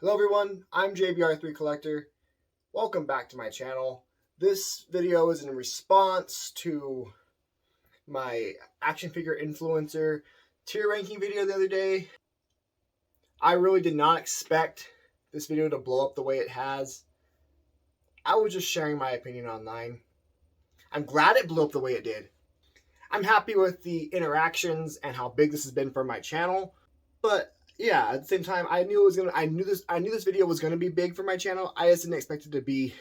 Hello everyone, I'm JBR3 Collector. Welcome back to my channel. This video is in response to my action figure influencer tier ranking video the other day. I really did not expect this video to blow up the way it has. I was just sharing my opinion online. I'm glad it blew up the way it did. I'm happy with the interactions and how big this has been for my channel, but yeah, at the same time, I knew this video was gonna be big for my channel. I just didn't expect it to be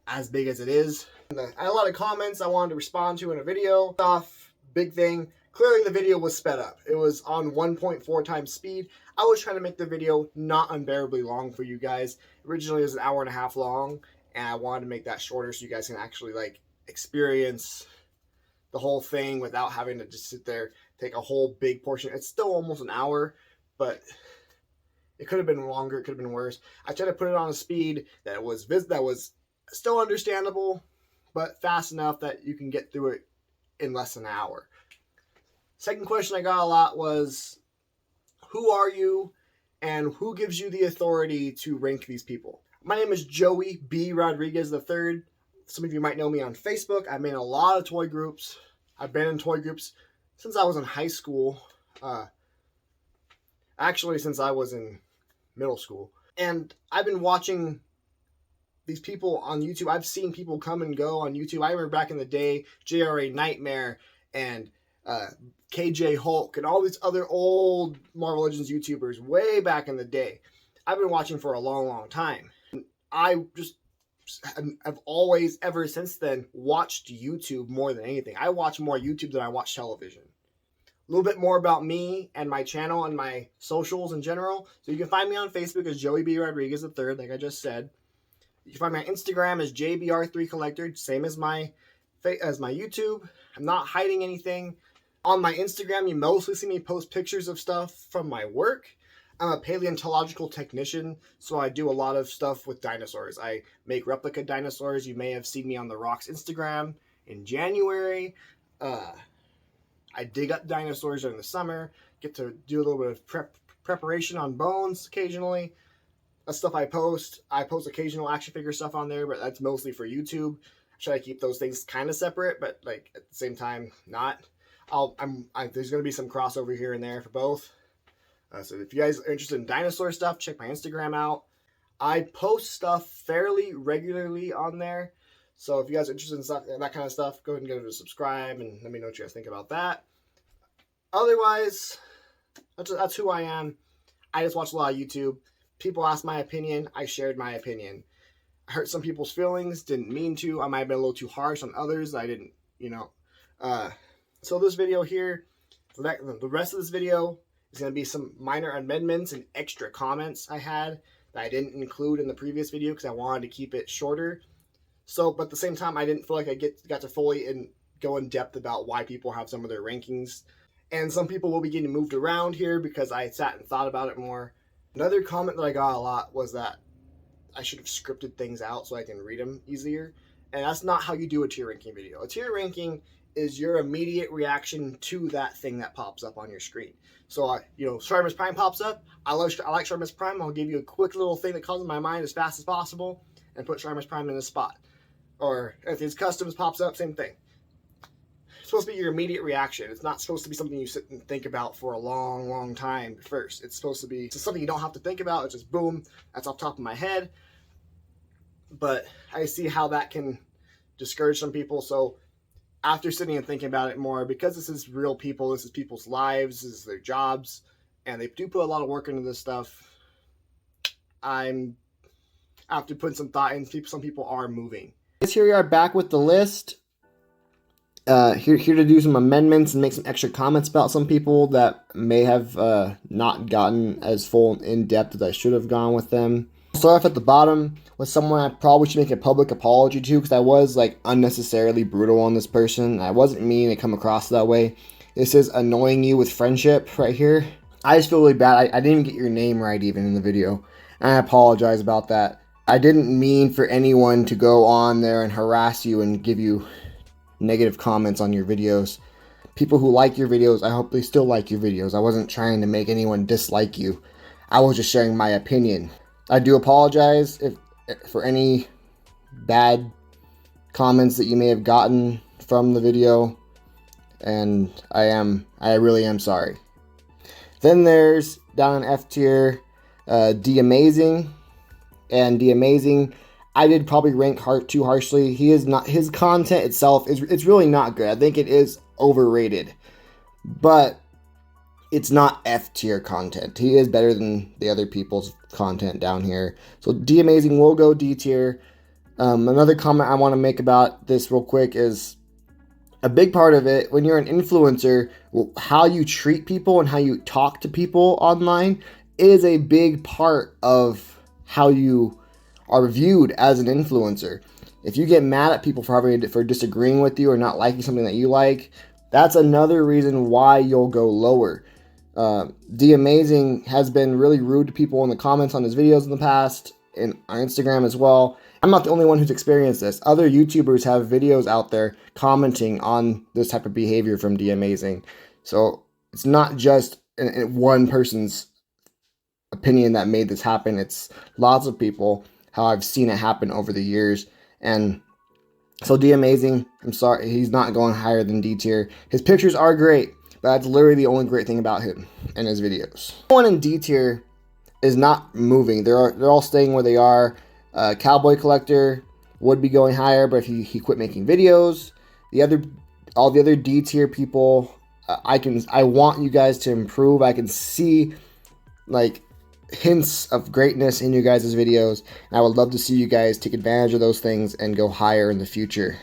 as big as it is. I had a lot of comments I wanted to respond to in a video. Big thing. Clearly the video was sped up. It was on 1.4 times speed. I was trying to make the video not unbearably long for you guys. Originally it was an hour and a half long, and I wanted to make that shorter so you guys can actually experience the whole thing without having to just sit there, take a whole big portion. It's still almost an hour, but it could have been longer, it could have been worse. I tried to put it on a speed that was still understandable, but fast enough that you can get through it in less than an hour. Second question I got a lot was, who are you and who gives you the authority to rank these people? My name is Joey B. Rodriguez III. Some of you might know me on Facebook. I'm in a lot of toy groups. I've been in toy groups since I was in high school. Actually, since I was in middle school. And I've been watching these people on YouTube. I've seen people come and go on YouTube. I remember back in the day, JRA Nightmare and KJ Hulk and all these other old Marvel Legends YouTubers way back in the day. I've been watching for a long, long time. I've always, ever since then, watched YouTube more than anything. I watch more YouTube than I watch television. A little bit more about me and my channel and my socials in general. So you can find me on Facebook as Joey B. Rodriguez III, like I just said. You can find me on Instagram as JBR3 Collector, same as my YouTube. I'm not hiding anything. On my Instagram, you mostly see me post pictures of stuff from my work. I'm a paleontological technician, so I do a lot of stuff with dinosaurs. I make replica dinosaurs. You may have seen me on The Rock's Instagram in January. I dig up dinosaurs during the summer, get to do a little bit of preparation on bones occasionally. That's stuff I post. I post occasional action figure stuff on there, but that's mostly for YouTube. I try to keep those things kind of separate, but at the same time, not. There's going to be some crossover here and there for both. So if you guys are interested in dinosaur stuff, check my Instagram out. I post stuff fairly regularly on there. So if you guys are interested in stuff, that kind of stuff, go ahead and give it a subscribe and let me know what you guys think about that. Otherwise, that's who I am. I just watch a lot of YouTube. People ask my opinion. I shared my opinion. I hurt some people's feelings. Didn't mean to. I might have been a little too harsh on others. I didn't, So this video here, the rest of this video is going to be some minor amendments and extra comments I had that I didn't include in the previous video because I wanted to keep it shorter. So, but at the same time, I didn't feel like I got to fully go in depth about why people have some of their rankings. And some people will be getting moved around here because I sat and thought about it more. Another comment that I got a lot was that I should have scripted things out so I can read them easier. And that's not how you do a tier ranking video. A tier ranking is your immediate reaction to that thing that pops up on your screen. So, Stridermus Prime pops up. I like Stridermus Prime. I'll give you a quick little thing that comes in my mind as fast as possible and put Stridermus Prime in the spot. Or if his customs pops up, same thing. It's supposed to be your immediate reaction. It's not supposed to be something you sit and think about for a long, long time first. It's supposed to be just something you don't have to think about. It's just boom, that's off the top of my head. But I see how that can discourage some people. So after sitting and thinking about it more, because this is real people, this is people's lives, this is their jobs, and they do put a lot of work into this stuff, after putting some thought in, some people are moving. Here we are back with the list. Here to do some amendments and make some extra comments about some people that may have not gotten as full in depth as I should have gone with them. I'll start off at the bottom with someone I probably should make a public apology to because I was unnecessarily brutal on this person. I wasn't meaning to come across that way. This is Annoying You with Friendship right here. I just feel really bad. I didn't even get your name right even in the video. And I apologize about that. I didn't mean for anyone to go on there and harass you and give you negative comments on your videos. People who like your videos, I hope they still like your videos. I wasn't trying to make anyone dislike you. I was just sharing my opinion. I do apologize for any bad comments that you may have gotten from the video, and I really am sorry. Then there's down in F tier, D Amazing, and D Amazing, I did probably rank too harshly. His content itself it's really not good. I think it is overrated, but it's not F tier content. He is better than the other people's content down here. So D Amazing will go D tier. Another comment I want to make about this real quick is a big part of it, when you're an influencer, how you treat people and how you talk to people online is a big part of how you are viewed as an influencer. If you get mad at people for disagreeing with you or not liking something that you like, that's another reason why you'll go lower. D Amazing has been really rude to people in the comments on his videos in the past, and on Instagram as well. I'm not the only one who's experienced this. Other YouTubers have videos out there commenting on this type of behavior from D Amazing. So it's not just one person's opinion that made this happen. It's lots of people, how I've seen it happen over the years. And so D Amazing, I'm sorry, he's not going higher than D tier. His pictures are great, but that's literally the only great thing about him and his videos. One in D tier is not moving. They're all staying where they are. Cowboy Collector would be going higher, but if he quit making videos. All the other D tier people, I want you guys to improve. I can see like hints of greatness in you guys' videos, and I would love to see you guys take advantage of those things and go higher in the future.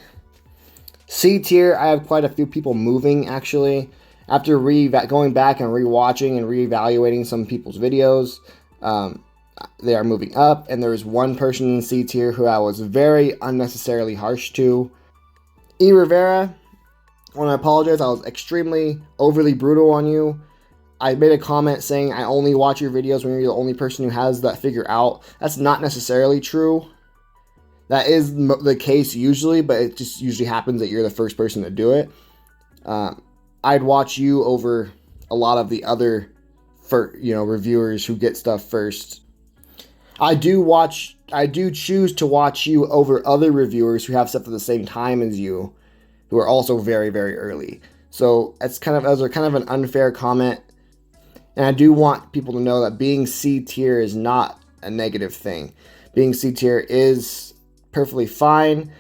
C tier, I have quite a few people moving actually. After going back and rewatching and reevaluating some people's videos, they are moving up, and there is one person in C tier who I was very unnecessarily harsh to. E Rivera, I want to apologize. I was extremely overly brutal on you. I made a comment saying I only watch your videos when you're the only person who has that figure out. That's not necessarily true. That is the case usually, but it just usually happens that you're the first person to do it. I'd watch you over a lot of the other reviewers who get stuff first. I do choose to watch you over other reviewers who have stuff at the same time as you, who are also very, very early. So that's kind of an unfair comment. And I do want people to know that being C tier is not a negative thing. Being C tier is perfectly fine.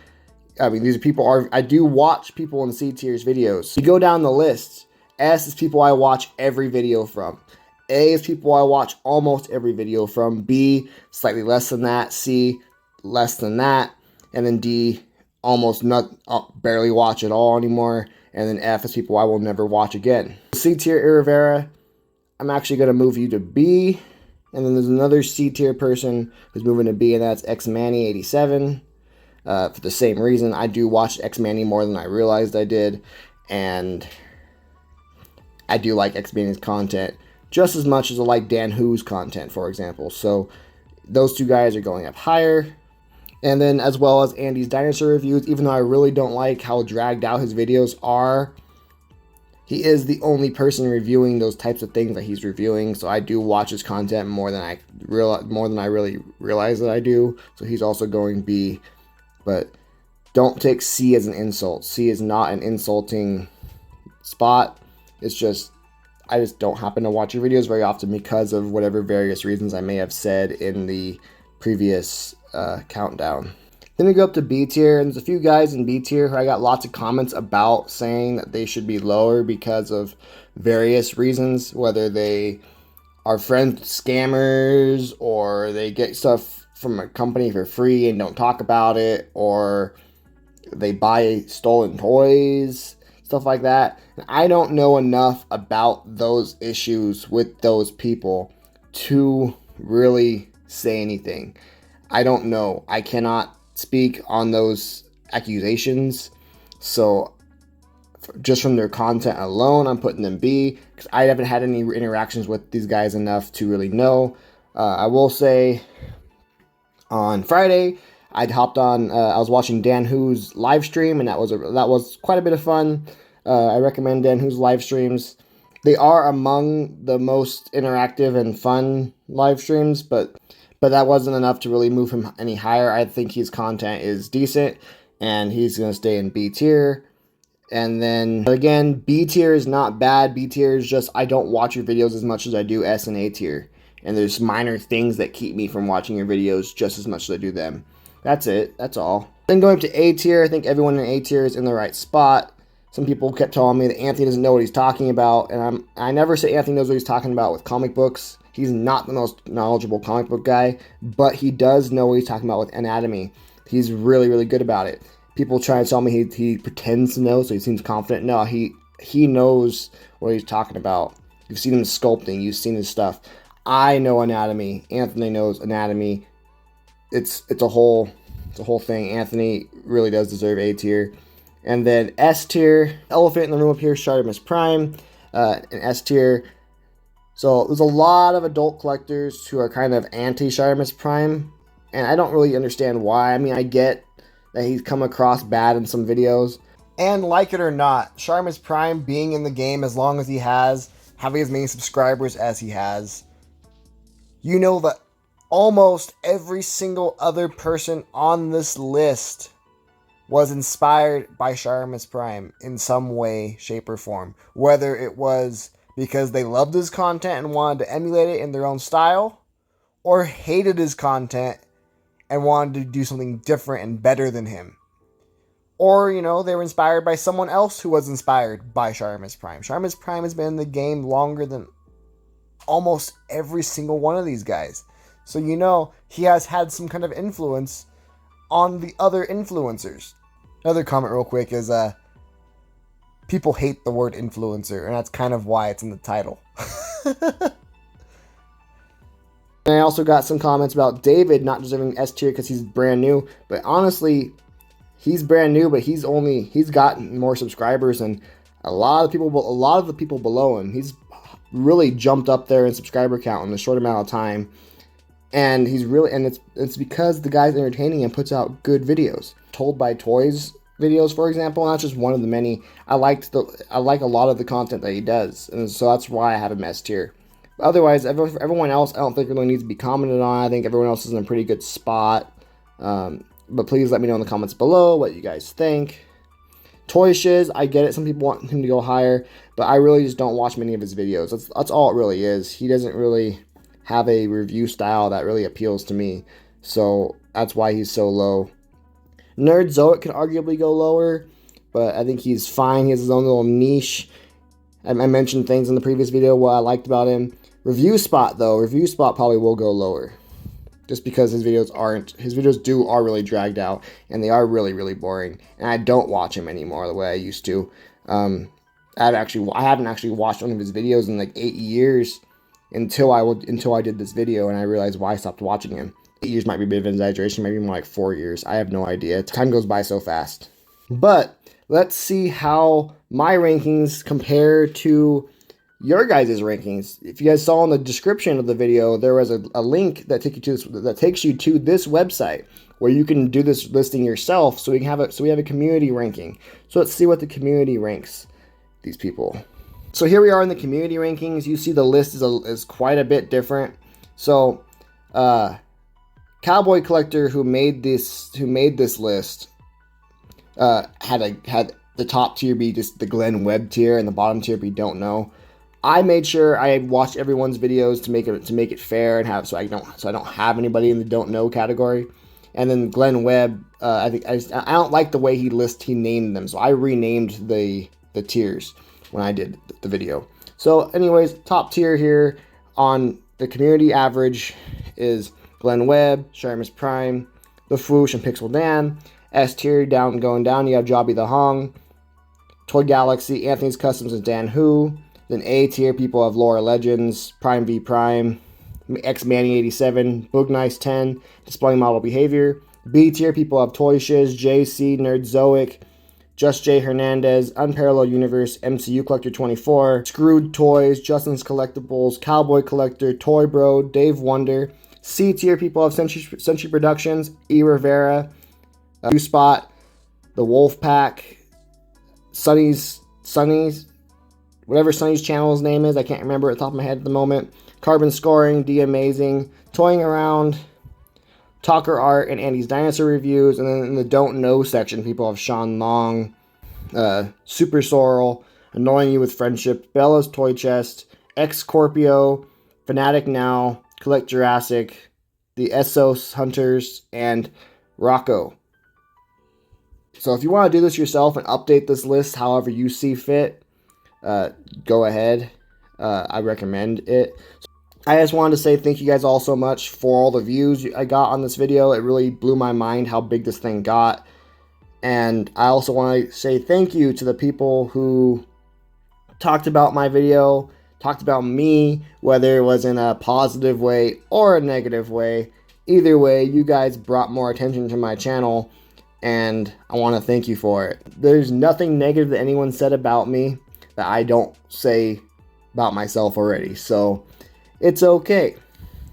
I mean, I do watch people in C tier's videos. You go down the list. S is people I watch every video from. A is people I watch almost every video from. B, slightly less than that. C, less than that. And then D, barely watch at all anymore. And then F is people I will never watch again. C tier, E Rivera, I'm actually going to move you to B. And then there's another C tier person who's moving to B, and that's XManny87. For the same reason, I do watch XManny more than I realized I did. And I do like XManny's content just as much as I like Dan Who's content, for example. So those two guys are going up higher. And then as well as Andy's dinosaur reviews, even though I really don't like how dragged out his videos are, he is the only person reviewing those types of things that he's reviewing. So I do watch his content more than I really realize that I do. So he's also going B. But don't take C as an insult. C is not an insulting spot. It's just, I just don't happen to watch your videos very often because of whatever various reasons I may have said in the previous countdown. Then we go up to B tier, and there's a few guys in B tier who I got lots of comments about saying that they should be lower because of various reasons, whether they are friends with scammers, or they get stuff from a company for free and don't talk about it, or they buy stolen toys, stuff like that. And I don't know enough about those issues with those people to really say anything. I don't know. I cannot speak on those accusations. So just from their content alone, I'm putting them B, because I haven't had any interactions with these guys enough to really know. I will say on Friday, I hopped on, I was watching Dan Who's live stream, and that was quite a bit of fun. I recommend Dan Who's live streams. They are among the most interactive and fun live streams, but but that wasn't enough to really move him any higher. I think his content is decent, and he's going to stay in B tier. And then, again, B tier is not bad. B tier is just, I don't watch your videos as much as I do S and A tier. And there's minor things that keep me from watching your videos just as much as I do them. That's it. That's all. Then going up to A tier, I think everyone in A tier is in the right spot. Some people kept telling me that Anthony doesn't know what he's talking about. And I never say Anthony knows what he's talking about with comic books. He's not the most knowledgeable comic book guy, but he does know what he's talking about with anatomy. He's really, really good about it. People try to tell me he pretends to know, so he seems confident. No, he knows what he's talking about. You've seen him sculpting. You've seen his stuff. I know anatomy. Anthony knows anatomy. It's a whole thing. Anthony really does deserve A tier. And then S tier, elephant in the room up here, Shartimus Prime, and S tier. So there's a lot of adult collectors who are kind of anti-Shartimus Prime, and I don't really understand why. I mean, I get that he's come across bad in some videos, and like it or not, Shartimus Prime being in the game as long as he has, having as many subscribers as he has, you know that almost every single other person on this list was inspired by Shartimus Prime in some way, shape, or form. Whether it was because they loved his content and wanted to emulate it in their own style, or hated his content and wanted to do something different and better than him. Or, you know, they were inspired by someone else who was inspired by Shartimus Prime. Shartimus Prime has been in the game longer than almost every single one of these guys. So, you know, he has had some kind of influence on the other influencers. Another comment real quick is, people hate the word influencer, and that's kind of why it's in the title. And I also got some comments about David not deserving S tier because he's brand new. But honestly, he's brand new, but he's gotten more subscribers than a lot of the people below him. He's really jumped up there in subscriber count in a short amount of time. And it's because the guy's entertaining and puts out good videos. Told by Toys videos, for example, and that's just one of the many. I like a lot of the content that he does, and so that's why I have him S tier. Otherwise, everyone else, I don't think really needs to be commented on. I think everyone else is in a pretty good spot. But please let me know in the comments below what you guys think. Toy Shiz, I get it. Some people want him to go higher, but I really just don't watch many of his videos. That's all it really is. He doesn't really have a review style that really appeals to me, so that's why he's so low. Nerd Zoic can arguably go lower, but I think he's fine. He has his own little niche. I mentioned things in the previous video what I liked about him. Review Spot probably will go lower, just because his videos are really dragged out, and they are really, really boring, and I don't watch him anymore the way I used to. I haven't actually watched one of his videos in like 8 years until I did this video, and I realized why I stopped watching him. 8 years might be a bit of an exaggeration, maybe more like 4 years. I have no idea. Time goes by so fast. But let's see how my rankings compare to your guys' rankings. If you guys saw in the description of the video, there was a link that takes you to this website where you can do this listing yourself. So we have a community ranking. So let's see what the community ranks these people. So here we are in the community rankings. You see the list is quite a bit different. So Cowboy Collector, who made this list, had the top tier be just the Glenn Webb tier and the bottom tier be don't know. I made sure I watched everyone's videos to make it fair and so I don't have anybody in the don't know category. And then Glenn Webb, I don't like the way he named them, so I renamed the tiers when I did the video. So anyways, top tier here on the community average is Glenn Webb, Shartimus Prime, The Fwoosh, and Pixel Dan. S tier going down, you have Jobby the Hong, Toy Galaxy, Anthony's Customs, and Dan Hu. Then A tier people have Laura Legends, Prime v Prime, X Manny 87, Boog Nice 10, Displaying Model Behavior. B tier people have Toy Shiz, JC, Nerd Zoic, Just J Hernandez, Unparalleled Universe, MCU Collector 24, Screwed Toys, Justin's Collectibles, Cowboy Collector, Toy Bro, Dave Wonder. C tier people have Century Productions, E Rivera, U-Spot, The Wolf Pack, Sonny's, whatever Sonny's channel's name is, I can't remember at the top of my head at the moment. Carbon Scoring, D Amazing, Toying Around, Talker Art, and Andy's Dinosaur Reviews. And then in the Don't Know section, people have Sean Long, Super Sorrel, Annoying You with Friendship, Bella's Toy Chest, X Scorpio, Fanatic Now, Collect Jurassic, the Essos Hunters, and Rocco. So if you want to do this yourself and update this list however you see fit, go ahead. I recommend it. I just wanted to say thank you guys all so much for all the views I got on this video. It really blew my mind how big this thing got. And I also want to say thank you to the people who talked about my video, talked about me, whether it was in a positive way or a negative way. Either way, you guys brought more attention to my channel, and I want to thank you for it. There's nothing negative that anyone said about me that I don't say about myself already, so it's okay.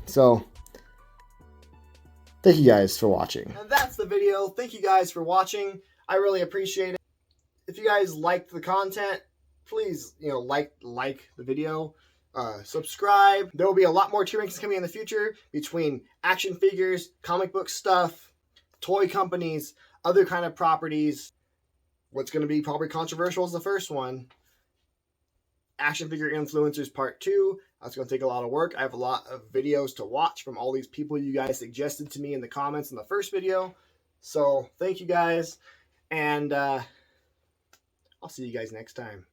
So thank you guys for watching. And that's the video. Thank you guys for watching. I really appreciate it. If you guys liked the content, please, like the video, subscribe. There will be a lot more tier rankings coming in the future between action figures, comic book stuff, toy companies, other kind of properties. What's going to be probably controversial is the first one. Action figure influencers part 2. That's going to take a lot of work. I have a lot of videos to watch from all these people you guys suggested to me in the comments in the first video. So thank you guys, and I'll see you guys next time.